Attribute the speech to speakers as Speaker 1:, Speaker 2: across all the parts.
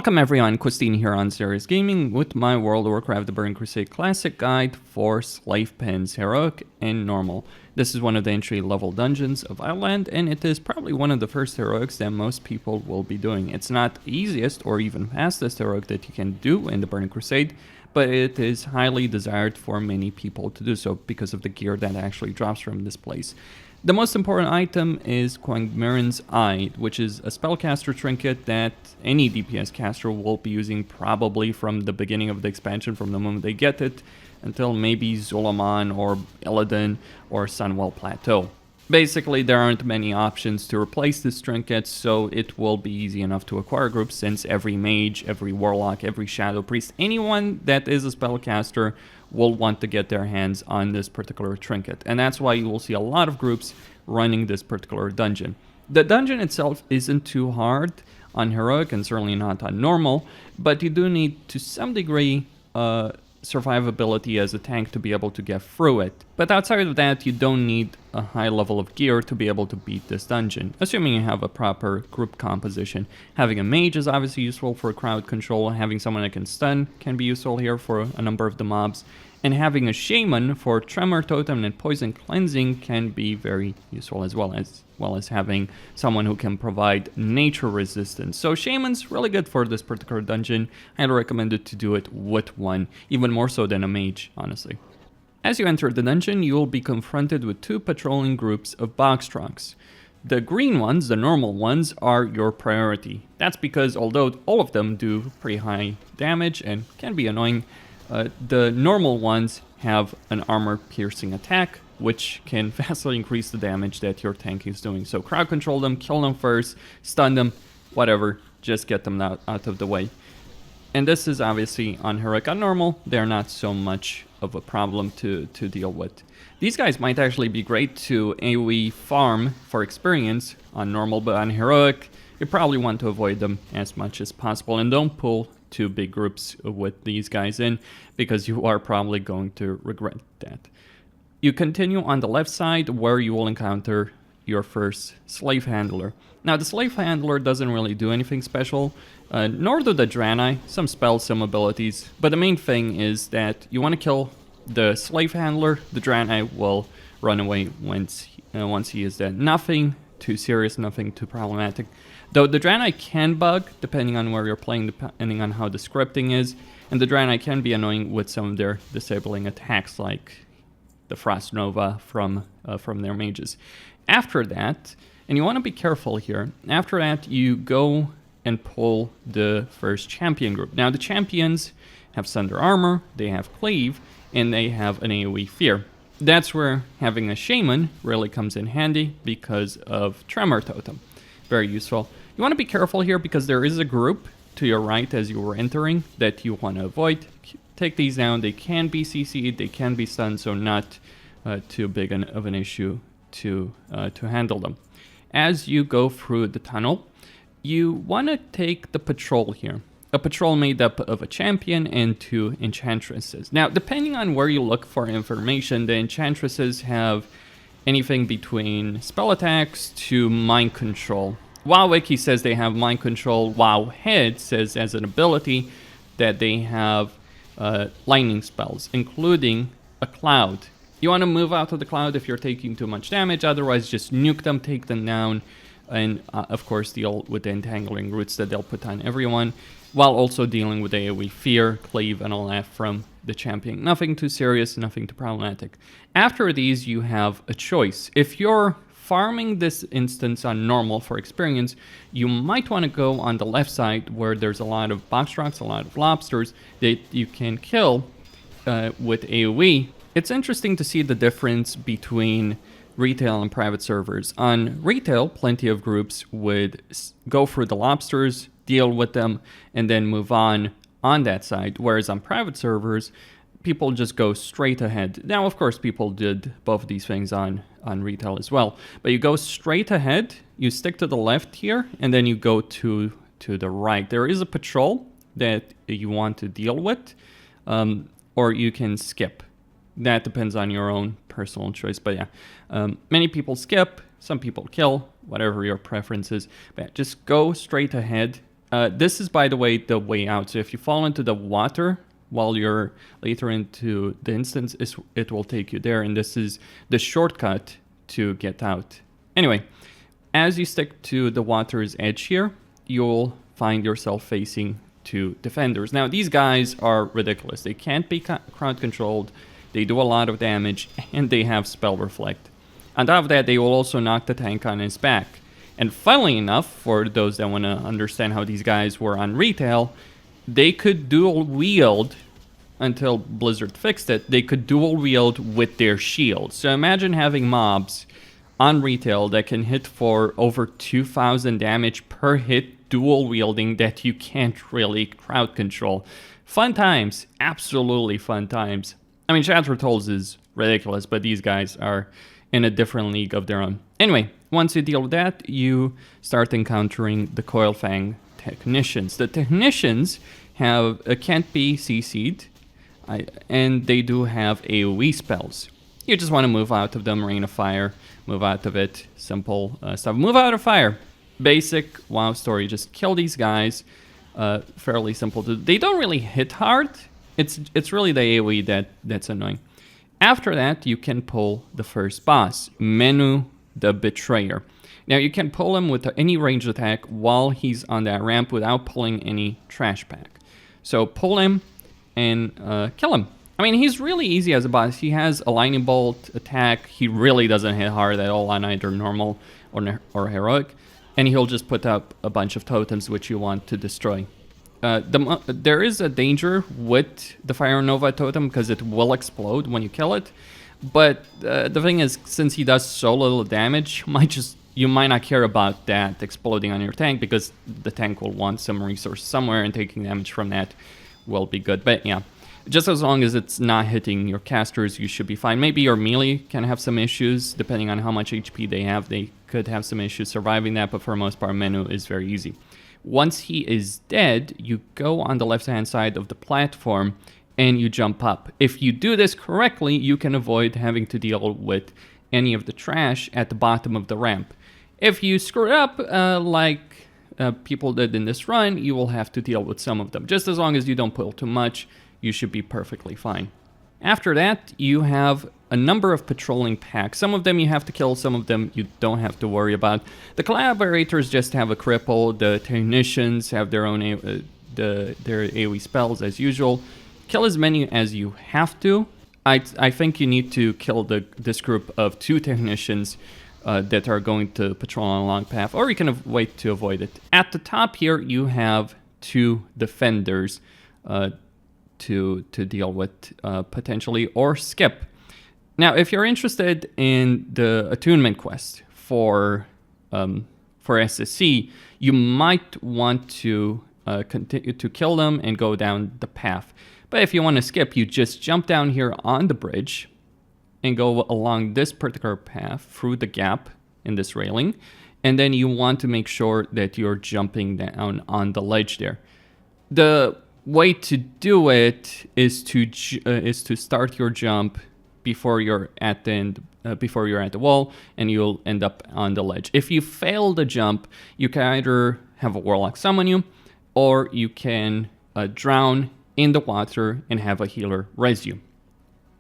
Speaker 1: Welcome everyone, Christine here on Serious Gaming with my World of Warcraft The Burning Crusade Classic Guide for Slave Pens, Heroic and Normal. This is one of the entry-level dungeons of Outland, and it is probably one of the first heroics that most people will be doing. It's not the easiest or even fastest heroic that you can do in The Burning Crusade, but it is highly desired for many people to do so because of the gear that actually drops from this place. The most important item is Quagmiren's Eye, which is a spellcaster trinket that any DPS caster will be using probably from the beginning of the expansion, from the moment they get it, until maybe Zulaman or Illidan or Sunwell Plateau. Basically, there aren't many options to replace this trinket, so it will be easy enough to acquire groups since every mage, every warlock, every shadow priest, anyone that is a spellcaster will want to get their hands on this particular trinket. And that's why you will see a lot of groups running this particular dungeon. The dungeon itself isn't too hard on heroic and certainly not on normal, but you do need to some degree survivability as a tank to be able to get through it. But outside of that, you don't need a high level of gear to be able to beat this dungeon, assuming you have a proper group composition. Having a mage is obviously useful for crowd control, having someone that can stun can be useful here for a number of the mobs, and having a shaman for tremor totem and poison cleansing can be very useful as well as having someone who can provide nature resistance. So shaman's really good for this particular dungeon. I'd recommend it to do it with one, even more so than a mage, honestly. As you enter the dungeon, you will be confronted with two patrolling groups of box trucks. The green ones, the normal ones, are your priority. That's because although all of them do pretty high damage and can be annoying, the normal ones have an armor-piercing attack, which can vastly increase the damage that your tank is doing. So crowd control them, kill them first, stun them, whatever, just get them out of the way. And this is obviously on heroic. On normal, they're not so much of a problem to deal with. These guys might actually be great to AoE farm for experience on normal, but on heroic, you probably want to avoid them as much as possible, and don't pull two big groups with these guys in, because you are probably going to regret that. You continue on the left side where you will encounter your first slave handler. Now the slave handler doesn't really do anything special, nor do the Draenei, some spells, some abilities, but the main thing is that you want to kill the slave handler. The Draenei will run away once he is dead. Nothing too serious, nothing too problematic. Though the Draenei can bug, depending on where you're playing, depending on how the scripting is, and the Draenei can be annoying with some of their disabling attacks, like the Frost Nova from their mages. After that, and you want to be careful here, after that you go and pull the first champion group. Now the champions have Sunder Armor, they have Cleave, and they have an AoE Fear. That's where having a shaman really comes in handy because of Tremor Totem. Very useful. You want to be careful here because there is a group to your right as you were entering that you want to avoid. Take these down. They can be CC'd, they can be stunned, so not too big of an issue to handle them. As you go through the tunnel, you want to take the patrol here. A patrol made up of a champion and two enchantresses. Now, depending on where you look for information, the enchantresses have anything between spell attacks to mind control. WoW Wiki says they have mind control. WoW Head says as an ability that they have lightning spells, including a cloud. You want to move out of the cloud if you're taking too much damage, otherwise just nuke them, take them down, and of course deal with the entangling roots that they'll put on everyone, while also dealing with AoE Fear, Cleave, and all that from the champion. Nothing too serious, nothing too problematic. After these, you have a choice. If you're farming this instance on normal for experience, you might want to go on the left side where there's a lot of box trucks, a lot of lobsters that you can kill with AoE. It's interesting to see the difference between retail and private servers. On retail, plenty of groups would go through the lobsters, deal with them, and then move on that side. Whereas on private servers, people just go straight ahead. Now, of course, people did both of these things on retail as well. But you go straight ahead, you stick to the left here, and then you go to the right. There is a patrol that you want to deal with, or you can skip. That depends on your own personal choice. But yeah, many people skip, some people kill, whatever your preference is. But just go straight ahead This is, by the way out. So if you fall into the water while you're later into the instance, it will take you there. And this is the shortcut to get out. Anyway, as you stick to the water's edge here, you'll find yourself facing 2 defenders. Now, these guys are ridiculous. They can't be crowd controlled. They do a lot of damage, and they have spell reflect. On top of that, they will also knock the tank on his back. And funnily enough, for those that want to understand how these guys were on retail, they could dual wield, until Blizzard fixed it, they could dual wield with their shields. So imagine having mobs on retail that can hit for over 2,000 damage per hit, dual wielding, that you can't really crowd control. Fun times, absolutely fun times. I mean, Shatter Tolls is ridiculous, but these guys are in a different league of their own. Anyway, once you deal with that, you start encountering the Coilfang technicians. The technicians can't be CC'd, and they do have AoE spells. You just want to move out of them, Rain of Fire, move out of it, simple stuff. Move out of fire. Basic WoW story, just kill these guys. Fairly simple to do. They don't really hit hard. It's really the AoE that's annoying. After that, you can pull the first boss, Menu the Betrayer. Now, you can pull him with any ranged attack while he's on that ramp without pulling any trash pack. So pull him and kill him. I mean, he's really easy as a boss. He has a lightning bolt attack. He really doesn't hit hard at all on either normal or heroic. And he'll just put up a bunch of totems which you want to destroy. There is a danger with the Fire Nova totem because it will explode when you kill it. But the thing is, since he does so little damage, you might not care about that exploding on your tank because the tank will want some resource somewhere, and taking damage from that will be good. But yeah, just as long as it's not hitting your casters, you should be fine. Maybe your melee can have some issues depending on how much HP they have. They could have some issues surviving that, but for the most part, Menu is very easy. Once he is dead, you go on the left-hand side of the platform and you jump up. If you do this correctly, you can avoid having to deal with any of the trash at the bottom of the ramp. If you screw it up, like people did in this run, you will have to deal with some of them. Just as long as you don't pull too much, you should be perfectly fine. After that, you have a number of patrolling packs. Some of them you have to kill, some of them you don't have to worry about. The collaborators just have a cripple. The technicians have their own their AoE spells as usual. Kill as many as you have to. I think you need to kill this group of 2 technicians that are going to patrol on a long path, or you can wait to avoid it. At the top here, you have 2 defenders to deal with potentially, or skip. Now, if you're interested in the attunement quest for SSC, you might want to continue to kill them and go down the path. But if you want to skip, you just jump down here on the bridge and go along this particular path through the gap in this railing. And then you want to make sure that you're jumping down on the ledge there. The way to do it is to start your jump before you're at the end, before you're at the wall, and you'll end up on the ledge. If you fail the jump, you can either have a warlock summon you, or you can drown in the water and have a healer res you.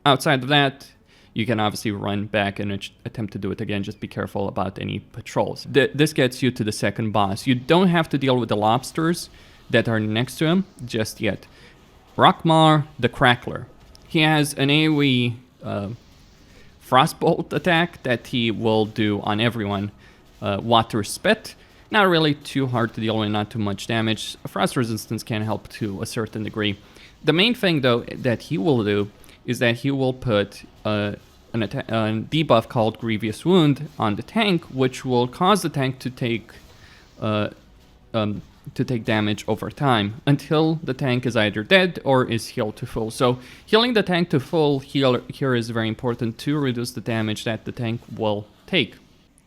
Speaker 1: Outside of that, you can obviously run back and attempt to do it again. Just be careful about any patrols. This gets you to the second boss. You don't have to deal with the lobsters that are next to him just yet. Rockmar the Crackler. He has an AoE Frostbolt attack that he will do on everyone. Water Spit. Not really too hard to deal with, not too much damage. Frost resistance can help to a certain degree. The main thing, though, that he will do is that he will put a debuff called Grievous Wound on the tank, which will cause the tank to take damage over time until the tank is either dead or is healed to full. So healing the tank to full here is very important to reduce the damage that the tank will take.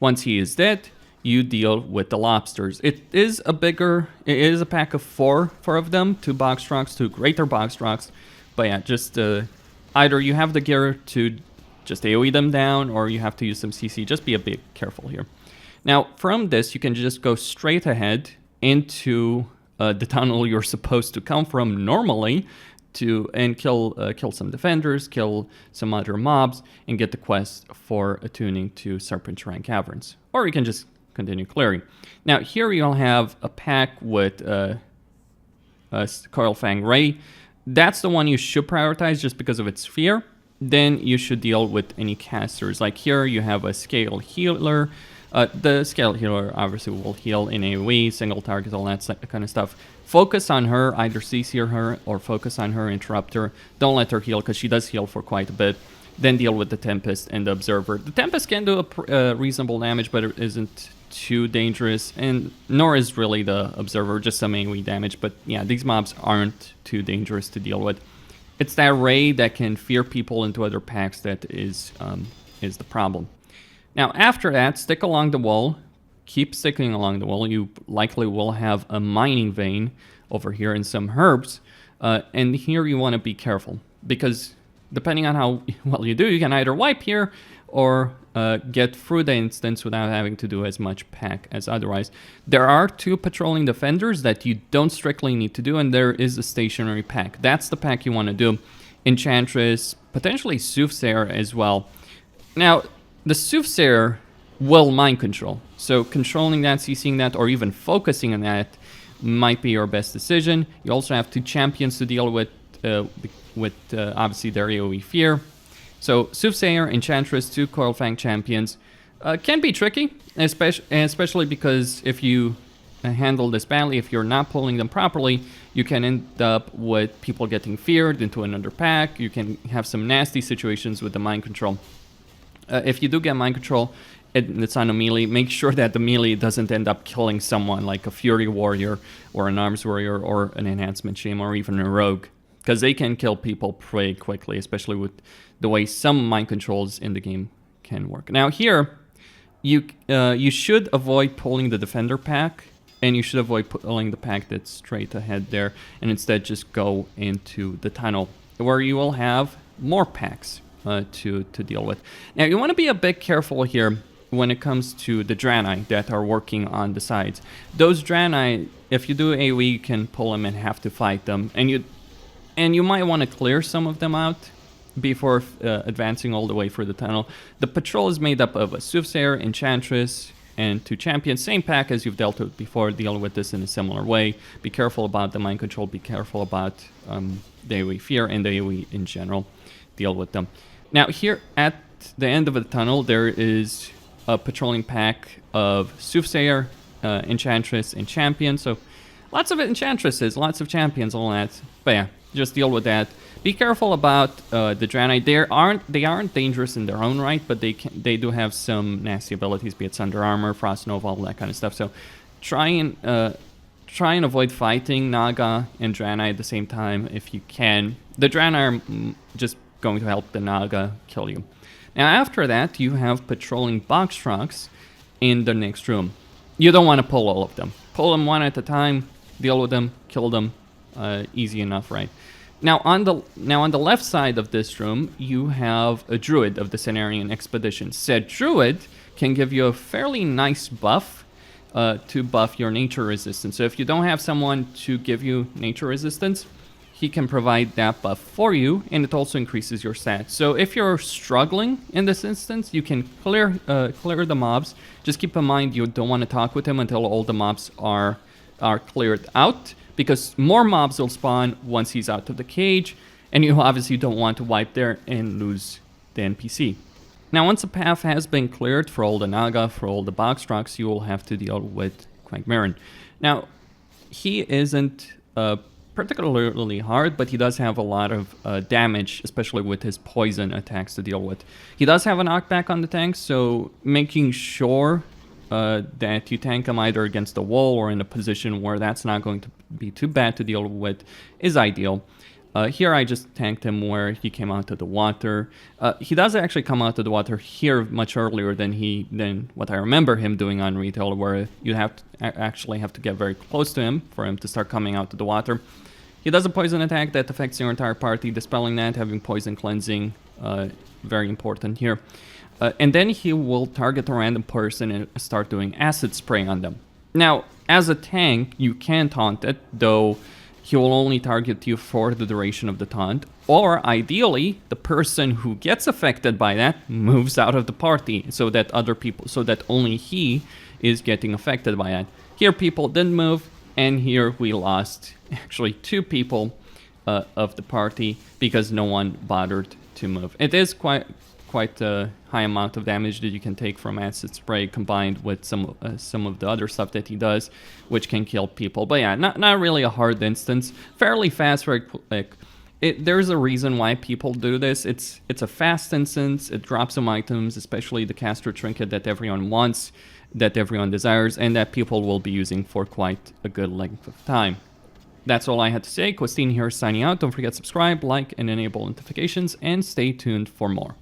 Speaker 1: Once he is dead, you deal with the lobsters. It is a pack of four of them, 2 box rocks, 2 greater box rocks. But yeah, just either you have the gear to just AoE them down, or you have to use some CC. Just be a bit careful here. Now, from this, you can just go straight ahead into the tunnel you're supposed to come from normally and kill some defenders, kill some other mobs, and get the quest for attuning to Serpentine Caverns. Or you can just continue clearing. Now here you'll have a pack with Coilfang Ray. That's the one you should prioritize just because of its fear. Then you should deal with any casters. Like here you have a Scale Healer. The Scale Healer obviously will heal in AoE, single target, all that kind of stuff. Focus on her, either CC her or focus on her, interrupt her. Don't let her heal because she does heal for quite a bit. Then deal with the Tempest and the Observer. The Tempest can do a reasonable damage, but it isn't too dangerous, and nor is really the Observer, just some AoE damage. But yeah, these mobs aren't too dangerous to deal with. It's that Ray that can fear people into other packs that is the problem. Now after that, stick along the wall. Keep sticking along the wall. You likely will have a mining vein over here and some herbs. And here you want to be careful, because depending on how well you do, you can either wipe here or get through the instance without having to do as much pack as otherwise. There are 2 patrolling defenders that you don't strictly need to do, and there is a stationary pack. That's the pack you want to do. Enchantress, potentially Soothsayer as well. Now, the Soothsayer will mind control, so controlling that, CCing that, or even focusing on that might be your best decision. You also have 2 champions to deal with obviously their AoE fear. So Soothsayer, Enchantress, 2 Coilfang champions can be tricky, especially because if you handle this badly, if you're not pulling them properly, you can end up with people getting feared into another pack. You can have some nasty situations with the mind control. If you do get mind control, it's on a melee, make sure that the melee doesn't end up killing someone like a Fury Warrior or an Arms Warrior or an Enhancement Shame or even a Rogue, because they can kill people pretty quickly, especially with the way some mind controls in the game can work. Now here, you should avoid pulling the Defender pack, and you should avoid pulling the pack that's straight ahead there, and instead just go into the tunnel, where you will have more packs to deal with. Now you want to be a bit careful here when it comes to the Draenei that are working on the sides. Those Draenei, if you do AoE, you can pull them and have to fight them, and you might want to clear some of them out before advancing all the way through the tunnel. The patrol is made up of a Soothsayer, Enchantress, and 2 champions. Same pack as you've dealt with before, deal with this in a similar way. Be careful about the mind control, be careful about the AoE fear and the AoE in general. Deal with them. Now here at the end of the tunnel, there is a patrolling pack of Soothsayer, Enchantress, and Champion. So lots of Enchantresses, lots of Champions, all that. But yeah, just deal with that. Be careful about the Draenei. They aren't dangerous in their own right, but they do have some nasty abilities, be it Thunder Armor, Frost Nova, all that kind of stuff. So try and avoid fighting Naga and Draenei at the same time if you can. The Draenei are just going to help the Naga kill you. Now after that, you have patrolling box trucks in the next room. You don't want to pull all of them. Pull them one at a time, deal with them, kill them. Easy enough, right? Now on the left side of this room, you have a Druid of the Cenarian Expedition. Said Druid can give you a fairly nice buff to buff your nature resistance. So if you don't have someone to give you nature resistance, he can provide that buff for you, and it also increases your stats. So if you're struggling in this instance, you can clear the mobs. Just keep in mind you don't want to talk with him until all the mobs are cleared out, because more mobs will spawn once he's out of the cage, and you obviously don't want to wipe there and lose the NPC. Now once a path has been cleared for all the Naga, for all the box trucks, you will have to deal with Quagmire. Now he isn't particularly hard, but he does have a lot of damage, especially with his poison attacks to deal with. He does have a knockback on the tank, so making sure that you tank him either against the wall or in a position where that's not going to be too bad to deal with is ideal. Here I just tanked him where he came out of the water. He does actually come out of the water here much earlier than what I remember him doing on retail, where you actually have to get very close to him for him to start coming out of the water. He does a poison attack that affects your entire party. Dispelling that, having poison cleansing, very important here. And then he will target a random person and start doing acid spray on them. Now, as a tank, you can taunt it, though he will only target you for the duration of the taunt. Or, ideally, the person who gets affected by that moves out of the party, so that only he is getting affected by it. Here, people didn't move, and here we lost actually 2 people of the party because no one bothered to move. It is quite a high amount of damage that you can take from acid spray combined with some of the other stuff that he does, which can kill people. But yeah, not really a hard instance. Fairly fast, very quick. There's a reason why people do this. It's a fast instance. It drops some items, especially the caster trinket that everyone wants, that everyone desires, and that people will be using for quite a good length of time. That's all I had to say. Costin here signing out. Don't forget to subscribe, like, and enable notifications, and stay tuned for more.